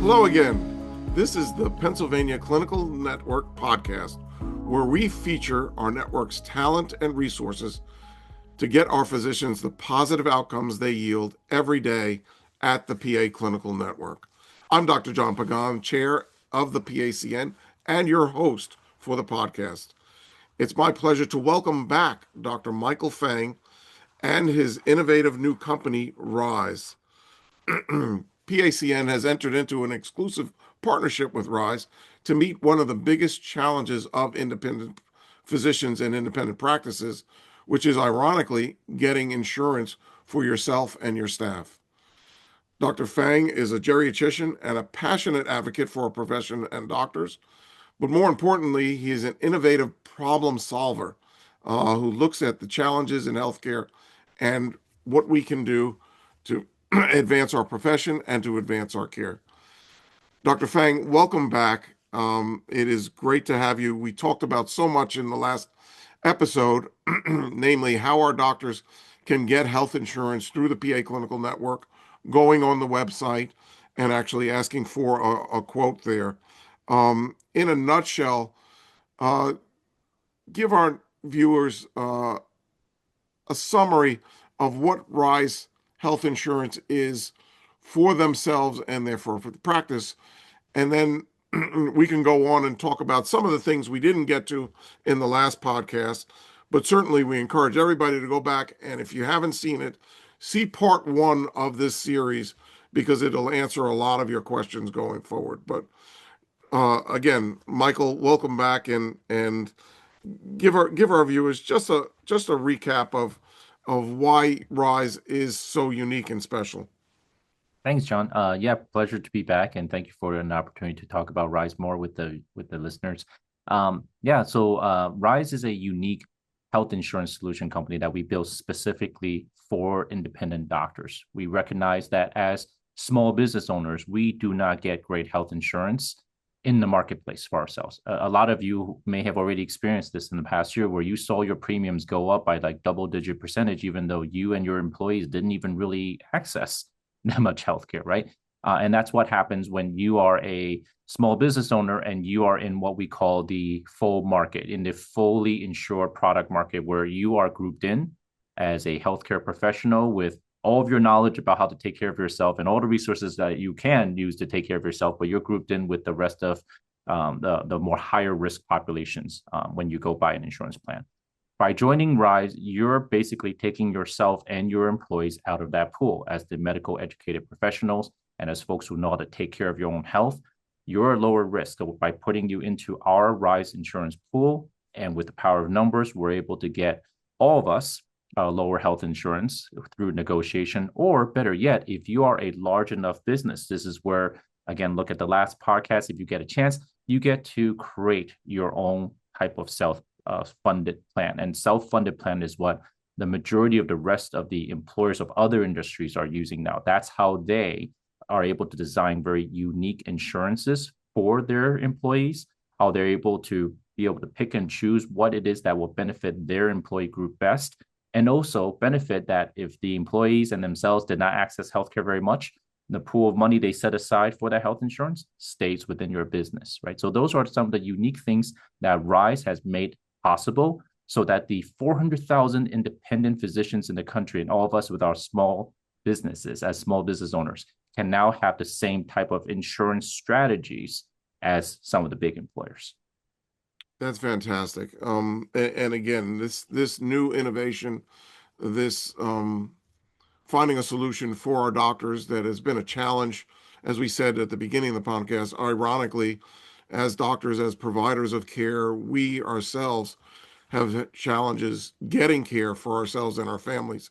Hello again. This is the Pennsylvania Clinical Network podcast, where we feature our network's talent and resources to get our physicians the positive outcomes they yield every day at the PA Clinical Network. I'm Dr. John Pagan, chair of the PACN and your host for the podcast. It's my pleasure to welcome back Dr. Michael Fang and his innovative new company, Ryze. PACN has entered into an exclusive partnership with Ryze to meet one of the biggest challenges of independent physicians and independent practices, which is ironically getting insurance for yourself and your staff. Dr. Fang is a geriatrician and a passionate advocate for our profession and doctors, but more importantly, he is an innovative problem solver who looks at the challenges in healthcare and what we can do to advance our profession and to advance our care. Dr. Fang, welcome back. It is great to have you. We talked about so much in the last episode, namely how our doctors can get health insurance through the PA Clinical Network, going on the website and actually asking for a quote there. In a nutshell, give our viewers a summary of what Ryze health insurance is for themselves and therefore for the practice. And then we can go on and talk about some of the things we didn't get to in the last podcast, but certainly we encourage everybody to go back. And if you haven't seen it, see part 1 of this series because it'll answer a lot of your questions going forward. But again, Michael, welcome back and give our viewers just a recap of why Ryze is so unique and special. Thanks, John. Yeah, pleasure to be back, and thank you for an opportunity to talk about Ryze more with the listeners. Ryze is a unique health insurance solution company that we built specifically for independent doctors. We recognize that as small business owners, we do not get great health insurance in the marketplace for ourselves. A lot of you may have already experienced this in the past year where you saw your premiums go up by like double-digit percentage, even though you and your employees didn't even really access that much healthcare, right? And that's what happens when you are a small business owner and you are in what we call the full market, in the fully insured product market, where you are grouped in as a healthcare professional with all of your knowledge about how to take care of yourself and all the resources that you can use to take care of yourself, but you're grouped in with the rest of the more higher risk populations when you go buy an insurance plan. By joining Ryze, you're basically taking yourself and your employees out of that pool as the medical educated professionals and as folks who know how to take care of your own health. You're a lower risk. So by putting you into our Ryze insurance pool and with the power of numbers, we're able to get all of us lower health insurance through negotiation, or better yet, if you are a large enough business, this is where, again, look at the last podcast. If you get a chance, you get to create your own type of self-funded plan. And self-funded plan is what the majority of the rest of the employers of other industries are using now. That's how they are able to design very unique insurances for their employees, how they're able to be able to pick and choose what it is that will benefit their employee group best, and also benefit that if the employees and themselves did not access healthcare very much, the pool of money they set aside for that health insurance stays within your business, right? So those are some of the unique things that Ryze has made possible so that the 400,000 independent physicians in the country and all of us with our small businesses as small business owners can now have the same type of insurance strategies as some of the big employers. That's fantastic. And again, this new innovation, this finding a solution for our doctors that has been a challenge, as we said at the beginning of the podcast. Ironically, as doctors, as providers of care, we ourselves have challenges getting care for ourselves and our families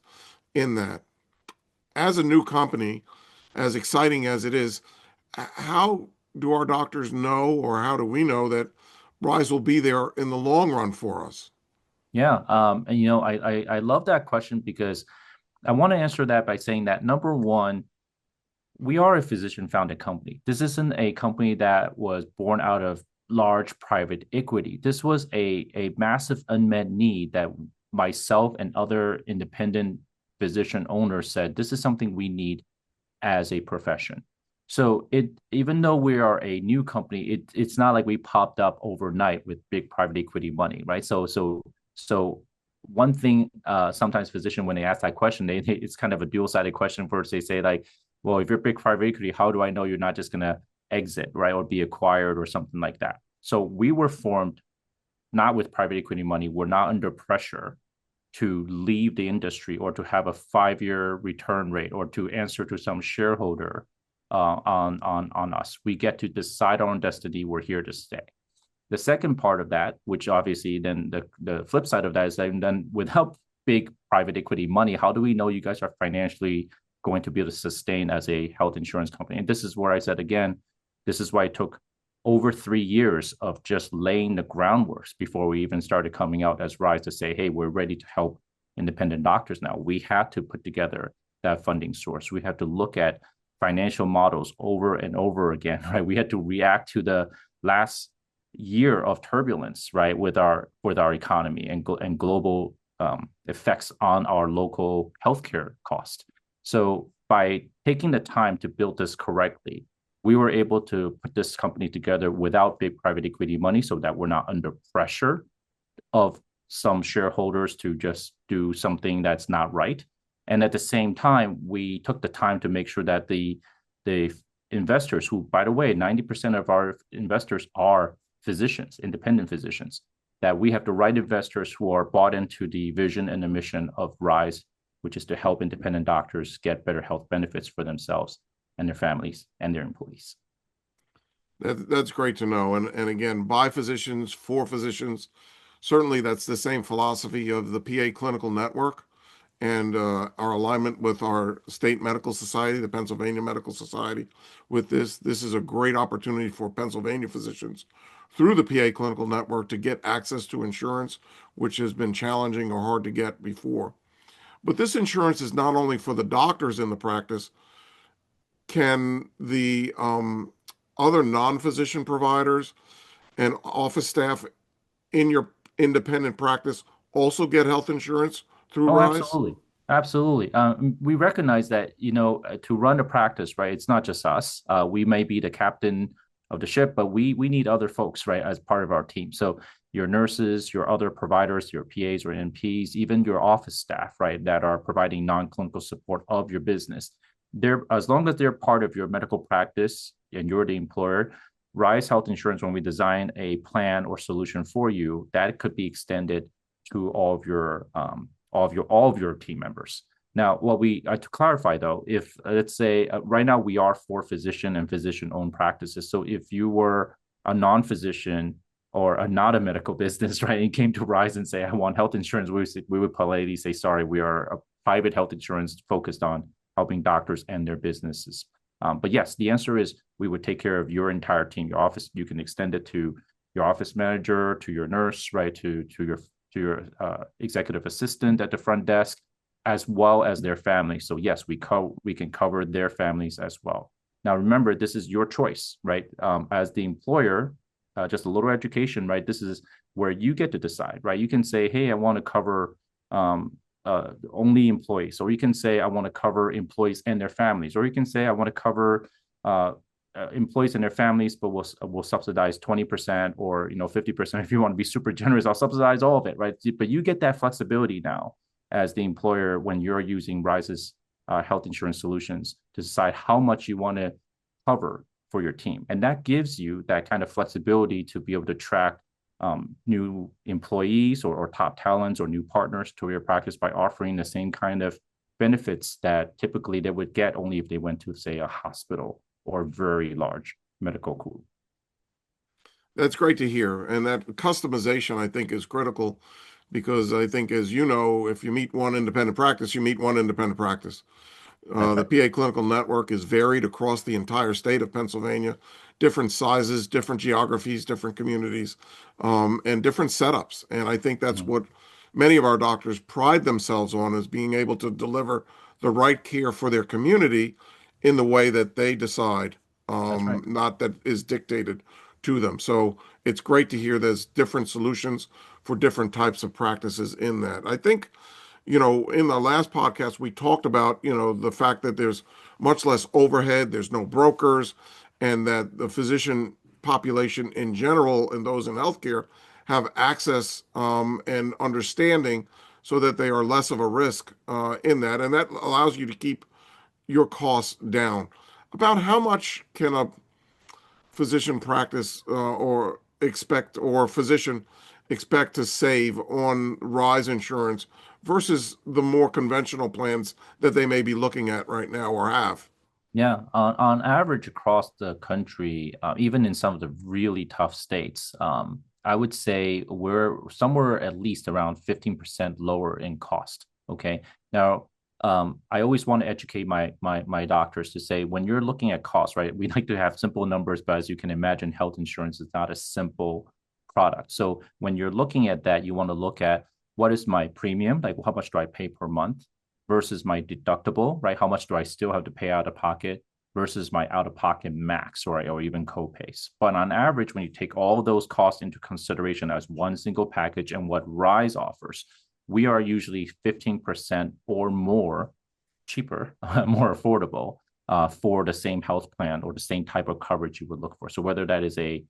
in that. As a new company, as exciting as it is, how do our doctors know, or how do we know that Ryze will be there in the long run for us? Yeah, and I love that question because I want to answer that by saying that number one, we are a physician founded company. This isn't a company that was born out of large private equity. This was a massive unmet need that myself and other independent physician owners said, this is something we need as a profession. So even though we are a new company, it's not like we popped up overnight with big private equity money, right? So one thing, sometimes physician when they ask that question, it's kind of a dual-sided question. First, they say like, well, if you're big private equity, how do I know you're not just gonna exit, right, or be acquired or something like that? So we were formed not with private equity money. We're not under pressure to leave the industry or to have a 5-year return rate or to answer to some shareholder on us. We get to decide our own destiny. We're here to stay. The second part of that, which obviously then the flip side of that is that then without big private equity money, how do we know you guys are financially going to be able to sustain as a health insurance company? And this is where I said again, this is why it took over 3 years of just laying the groundwork before we even started coming out as Ryze to say, hey, we're ready to help independent doctors now. We had to put together that funding source. We had to look at financial models over and over again, right? We had to react to the last year of turbulence, right, with our economy and global effects on our local healthcare cost. So by taking the time to build this correctly, we were able to put this company together without big private equity money so that we're not under pressure of some shareholders to just do something that's not right. And at the same time, we took the time to make sure that the investors, who, by the way, 90% of our investors are physicians, independent physicians, that we have the right investors who are bought into the vision and the mission of Ryze, which is to help independent doctors get better health benefits for themselves and their families and their employees. That's great to know. And again, by physicians, for physicians, certainly that's the same philosophy of the PA Clinical Network and our alignment with our state medical society, the Pennsylvania Medical Society. With this is a great opportunity for Pennsylvania physicians through the PA Clinical Network to get access to insurance, which has been challenging or hard to get before. But this insurance is not only for the doctors in the practice. Can the other non-physician providers and office staff in your independent practice also get health insurance through Oh, Ryze? absolutely. Absolutely. We recognize that, to run a practice, right, it's not just us. We may be the captain of the ship, but we need other folks, right, as part of our team. So your nurses, your other providers, your PAs or NPs, even your office staff, right, that are providing non-clinical support of your business. They're, as long as they're part of your medical practice and you're the employer, Ryze Health Insurance, when we design a plan or solution for you, that could be extended to all of your team members. Now, what we to clarify though, if let's say right now we are for physician and physician-owned practices. So if you were a non-physician or not a medical business, right, and came to Ryze and say, I want health insurance, we would politely say, sorry, we are a private health insurance focused on helping doctors and their businesses. But yes, the answer is we would take care of your entire team, your office. You can extend it to your office manager, to your nurse, right, to your executive assistant at the front desk, as well as their family. So yes, we can cover their families as well. Now, remember, this is your choice, right? As the employer, just a little education, right? This is where you get to decide, right? You can say, hey, I want to cover only employees, or you can say, I want to cover employees and their families, or you can say, I want to cover employees and their families, but we'll subsidize 20% or 50%. If you want to be super generous, I'll subsidize all of it, right? But you get that flexibility now as the employer when you're using Ryze's health insurance solutions to decide how much you want to cover for your team, and that gives you that kind of flexibility to be able to track new employees or top talents or new partners to your practice by offering the same kind of benefits that typically they would get only if they went to, say, a hospital or very large medical group. That's great to hear. And that customization, I think, is critical because I think, as you know, if you meet one independent practice, you meet one independent practice. That's The right. PA Clinical Network is varied across the entire state of Pennsylvania, different sizes, different geographies, different communities, and different setups. And I think that's Mhm. what many of our doctors pride themselves on is being able to deliver the right care for their community in the way that they decide, That's right. not that is dictated to them. So it's great to hear there's different solutions for different types of practices in that. I think in the last podcast, we talked about, the fact that there's much less overhead, there's no brokers, and that the physician population in general and those in healthcare have access and understanding so that they are less of a risk in that. And that allows you to keep your costs down. About how much can a physician practice or physician expect to save on Ryze insurance versus the more conventional plans that they may be looking at right now or have? Yeah, on average across the country, even in some of the really tough states, I would say we're somewhere at least around 15% lower in cost. Okay. Now, I always want to educate my doctors to say when you're looking at costs, right? We like to have simple numbers, but as you can imagine, health insurance is not a simple product. So when you're looking at that, you want to look at what is my premium, like how much do I pay per month versus my deductible, right? How much do I still have to pay out of pocket versus my out of pocket max or even co-pays. But on average, when you take all of those costs into consideration as one single package and what Ryze offers, we are usually 15% or more cheaper, more affordable for the same health plan or the same type of coverage you would look for. So whether that is a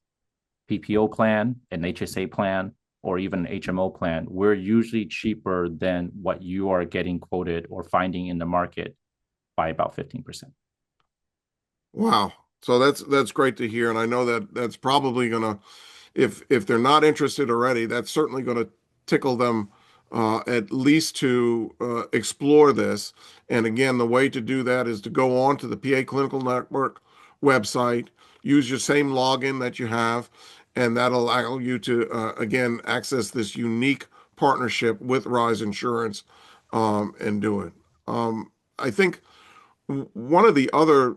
PPO plan, an HSA plan, or even an HMO plan, we're usually cheaper than what you are getting quoted or finding in the market by about 15%. Wow. So that's great to hear. And I know that that's probably gonna, if they're not interested already, that's certainly gonna tickle them at least to explore this. And again, the way to do that is to go on to the PA Clinical Network website, use your same login that you have, and that'll allow you to again access this unique partnership with Ryze Insurance and do it. I think one of the other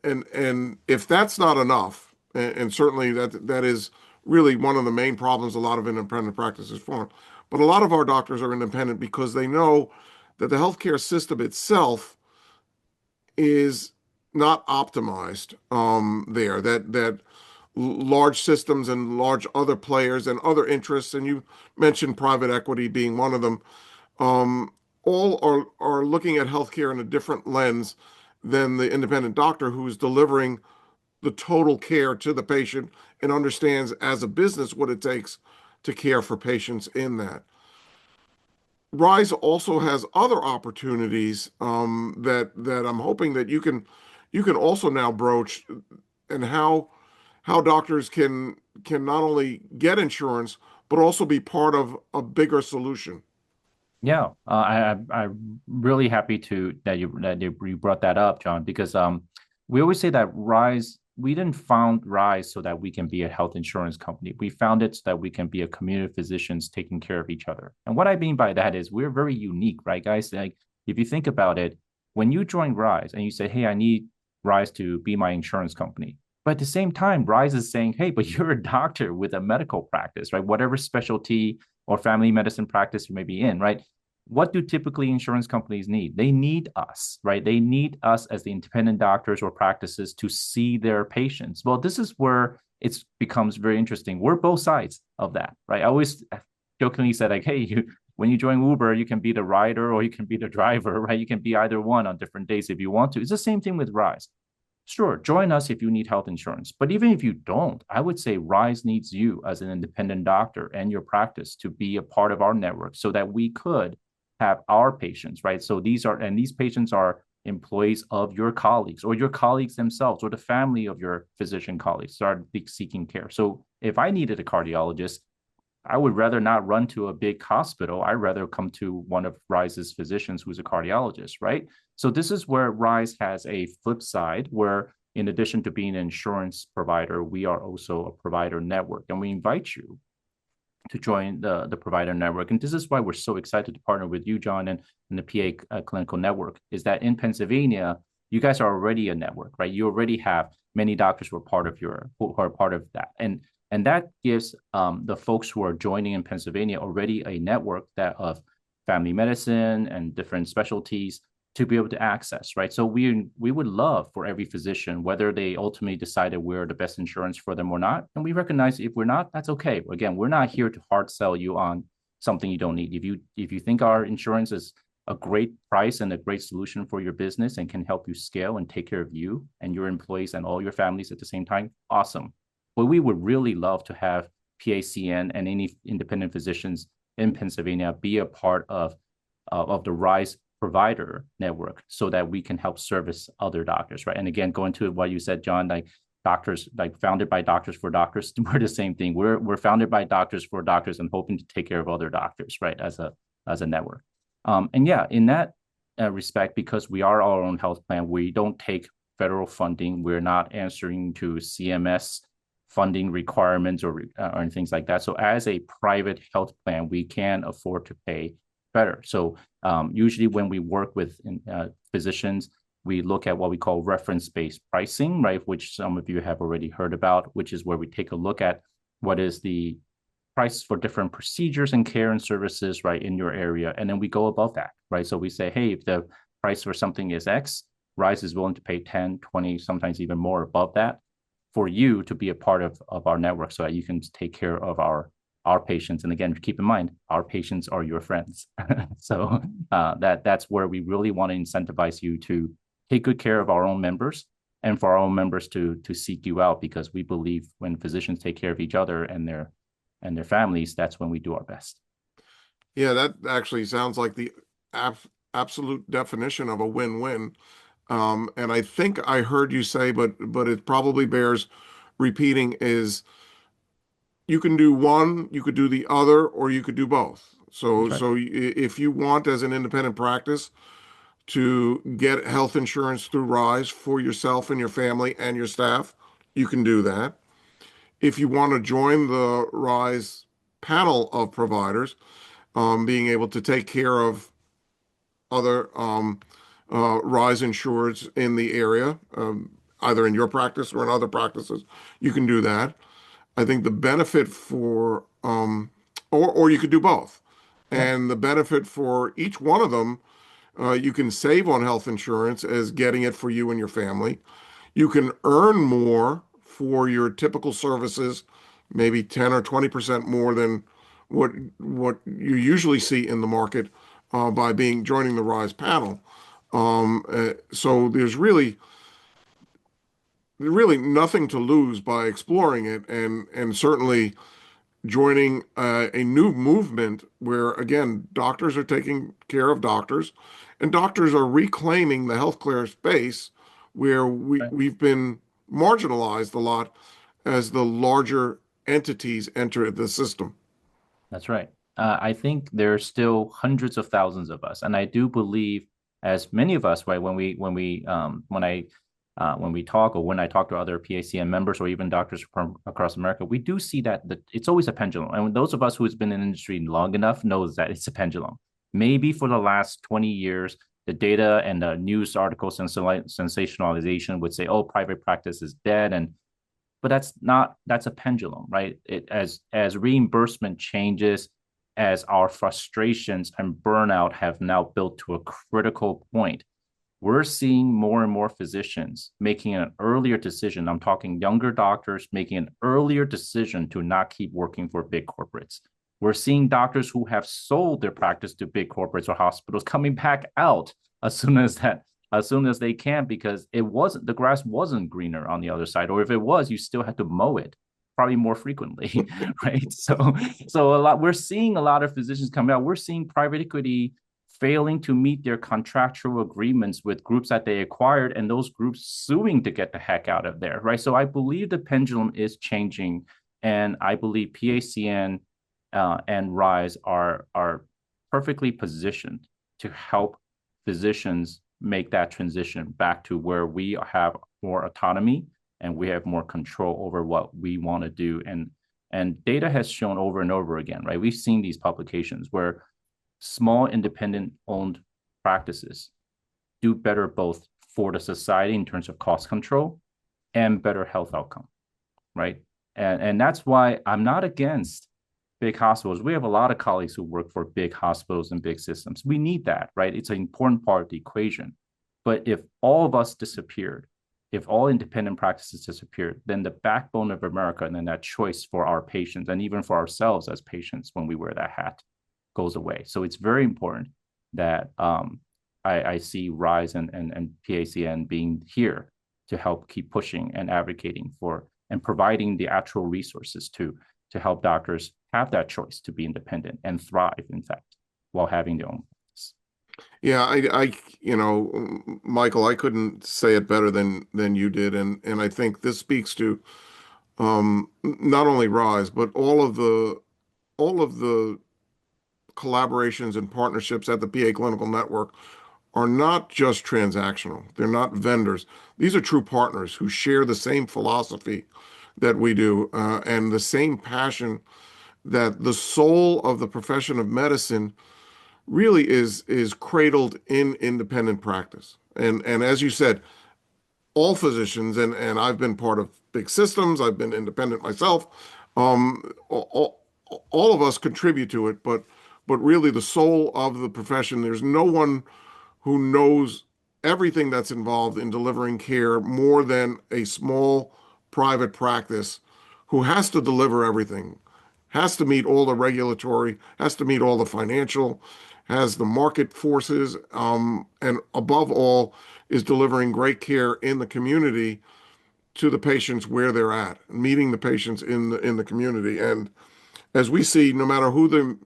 and if that's not enough, and certainly that is really one of the main problems a lot of independent practices form. But a lot of our doctors are independent because they know that the healthcare system itself is not optimized there. That large systems and large other players and other interests, and you mentioned private equity being one of them, um, all are looking at healthcare in a different lens than the independent doctor who's delivering the total care to the patient and understands as a business what it takes to care for patients in that. Ryze also has other opportunities that I'm hoping that you can also now broach, and how doctors can not only get insurance but also be part of a bigger solution. Yeah, I'm really happy to that you brought that up, John, because we always say that Ryze, we didn't found Ryze so that we can be a health insurance company. We found it so that we can be a community of physicians taking care of each other. And what I mean by that is we're very unique, right, guys? Like if you think about it, when you join Ryze and you say, "Hey, I need Ryze to be my insurance company," but at the same time, Ryze is saying, "Hey, but you're a doctor with a medical practice, right? Whatever specialty or family medicine practice you may be in, right? What do typically insurance companies need? They need us, right? They need us as the independent doctors or practices to see their patients. Well, this is where it becomes very interesting. We're both sides of that, right? I always jokingly said, like, hey, when you join Uber, you can be the rider or you can be the driver, right? You can be either one on different days if you want to. It's the same thing with Ryze. Sure, join us if you need health insurance. But even if you don't, I would say Ryze needs you as an independent doctor and your practice to be a part of our network so that we could have our patients, right? So these patients are employees of your colleagues or your colleagues themselves or the family of your physician colleagues start seeking care. So if I needed a cardiologist, I would rather not run to a big hospital. I'd rather come to one of Ryze's physicians who's a cardiologist, right? So this is where Ryze has a flip side where in addition to being an insurance provider, we are also a provider network. And we invite you to join the provider network. And this is why we're so excited to partner with you, John, and the PA Clinical Network, is that in Pennsylvania, you guys are already a network, right? You already have many doctors who are part of that. And that gives the folks who are joining in Pennsylvania already a network that of family medicine and different specialties to be able to access, right? So we would love for every physician, whether they ultimately decided we're the best insurance for them or not. And we recognize if we're not, that's okay. Again, we're not here to hard sell you on something you don't need. If you think our insurance is a great price and a great solution for your business and can help you scale and take care of you and your employees and all your families at the same time, awesome. But we would really love to have PACN and any independent physicians in Pennsylvania be a part of the Ryze provider network so that we can help service other doctors, right? And again, going to what you said, John, like doctors, like founded by doctors for doctors, we're the same thing. We're founded by doctors for doctors and hoping to take care of other doctors, right? As a network. And yeah, in that respect, because we are our own health plan, we don't take federal funding. We're not answering to CMS funding requirements or things like that. So as a private health plan, we can afford to pay better. So usually when we work with physicians, we look at what we call reference-based pricing, right? Which some of you have already heard about, which is where we take a look at what is the price for different procedures and care and services, right, in your area. And then we go above that, right? So we say, hey, if the price for something is X, Ryze is willing to pay 10, 20, sometimes even more above that for you to be a part of our network so that you can take care of our patients. And again, keep in mind, our patients are your friends. So that's where we really want to incentivize you to take good care of our own members and for our own members to seek you out, because we believe when physicians take care of each other and their families, that's when we do our best. Yeah, that actually sounds like the absolute definition of a win-win. And I think I heard you say, but it probably bears repeating, is you can do one, you could do the other, or you could do both. So, Right. if you want as an independent practice to get health insurance through Ryze for yourself and your family and your staff, you can do that. If you want to join the Ryze panel of providers, being able to take care of other Ryze insureds in the area, either in your practice or in other practices, you can do that. I think the benefit for, or you could do both. Yeah. And the benefit for each one of them, you can save on health insurance as getting it for you and your family. You can earn more for your typical services, maybe 10 or 20% more than what you usually see in the market by joining the Ryze panel. So there's really nothing to lose by exploring it, and certainly joining a new movement where, again, doctors are taking care of doctors, and doctors are reclaiming the healthcare space where Right. we've been marginalized a lot as the larger entities enter the system. That's right. I think there's still hundreds of thousands of us, and I do believe, as many of us, right, when we talk, or when I talk to other PACN members or even doctors from across America, we do see that it's always a pendulum. And those of us who's been in the industry long enough knows that it's a pendulum. Maybe for the last 20 years, the data and the news articles and sensationalization would say, "Oh, private practice is dead," but that's a pendulum, right? As reimbursement changes, as our frustrations and burnout have now built to a critical point, we're seeing more and more physicians making an earlier decision. I'm talking younger doctors making an earlier decision to not keep working for big corporates. We're seeing doctors who have sold their practice to big corporates or hospitals coming back out as soon as they can, because the grass wasn't greener on the other side, or if it was, you still had to mow it probably more frequently, right? So we're seeing a lot of physicians come out. We're seeing private equity failing to meet their contractual agreements with groups that they acquired, and those groups suing to get the heck out of there, right? So I believe the pendulum is changing, and I believe PACN and Ryze are perfectly positioned to help physicians make that transition back to where we have more autonomy and we have more control over what we want to do. And data has shown over and over again, right? We've seen these publications where small independent owned practices do better both for the society in terms of cost control and better health outcome, right? And that's why I'm not against big hospitals. We have a lot of colleagues who work for big hospitals and big systems. We need that, right? It's an important part of the equation. But if all of us disappeared, if all independent practices disappeared, then the backbone of America and then that choice for our patients and even for ourselves as patients when we wear that hat goes away. So it's very important that I see Ryze and PACN being here to help keep pushing and advocating for and providing the actual resources to help doctors have that choice to be independent and thrive, in fact, while having their own practice. Yeah, Michael, I couldn't say it better than you did, and I think this speaks to not only Ryze, but all of the collaborations and partnerships at the PA Clinical Network are not just transactional. They're not vendors. These are true partners who share the same philosophy that we do, and the same passion that the soul of the profession of medicine really is cradled in independent practice. And as you said, all physicians, and I've been part of big systems, I've been independent myself, all of us contribute to it, but really the soul of the profession, there's no one who knows everything that's involved in delivering care more than a small private practice who has to deliver everything, has to meet all the regulatory, has to meet all the financial, has the market forces, and above all, is delivering great care in the community to the patients where they're at, meeting the patients in the community. And as we see, no matter who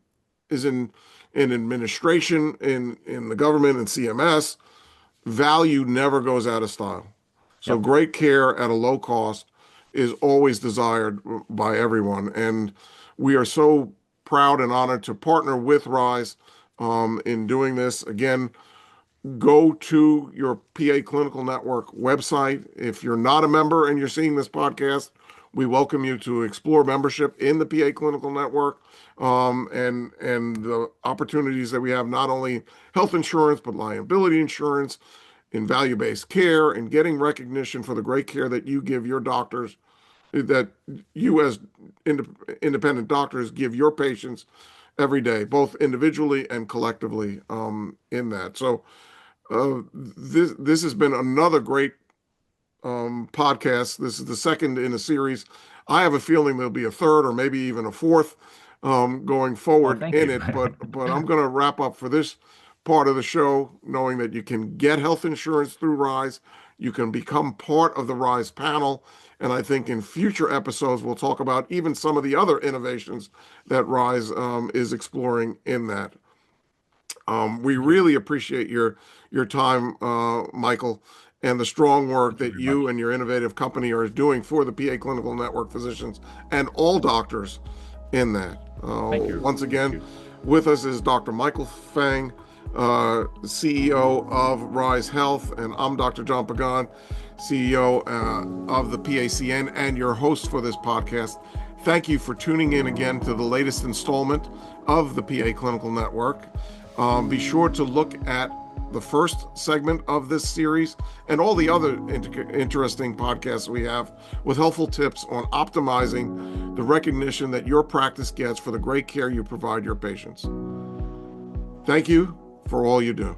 is in administration, in the government, and CMS, value never goes out of style. So Yep. great care at a low cost is always desired by everyone. And we are so proud and honored to partner with Ryze in doing this. Again, go to your PA Clinical Network website. If you're not a member and you're seeing this podcast, we welcome you to explore membership in the PA Clinical Network, and the opportunities that we have, not only health insurance, but liability insurance, in value-based care, and getting recognition for the great care that you give your doctors, that you as independent doctors give your patients every day, both individually and collectively, in that. So this has been another great podcast. This is the second in a series. I have a feeling there'll be a third or maybe even a fourth going forward Thank in you. it. But I'm going to wrap up for this part of the show, knowing that you can get health insurance through Ryze. You can become part of the Ryze panel. And I think in future episodes, we'll talk about even some of the other innovations that Ryze is exploring in that. We really appreciate your time, Michael, and the strong work Thank you that very you much. and your innovative company are doing for the PA Clinical Network physicians and all doctors in that. Thank you. Once Thank again, you. with us is Dr. Michael Fang, CEO of Ryze Health, and I'm Dr. John Pagan, CEO of the PACN and your host for this podcast. Thank you for tuning in again to the latest installment of the PA Clinical Network. Be sure to look at the first segment of this series and all the other interesting podcasts we have with helpful tips on optimizing the recognition that your practice gets for the great care you provide your patients. Thank you for all you do.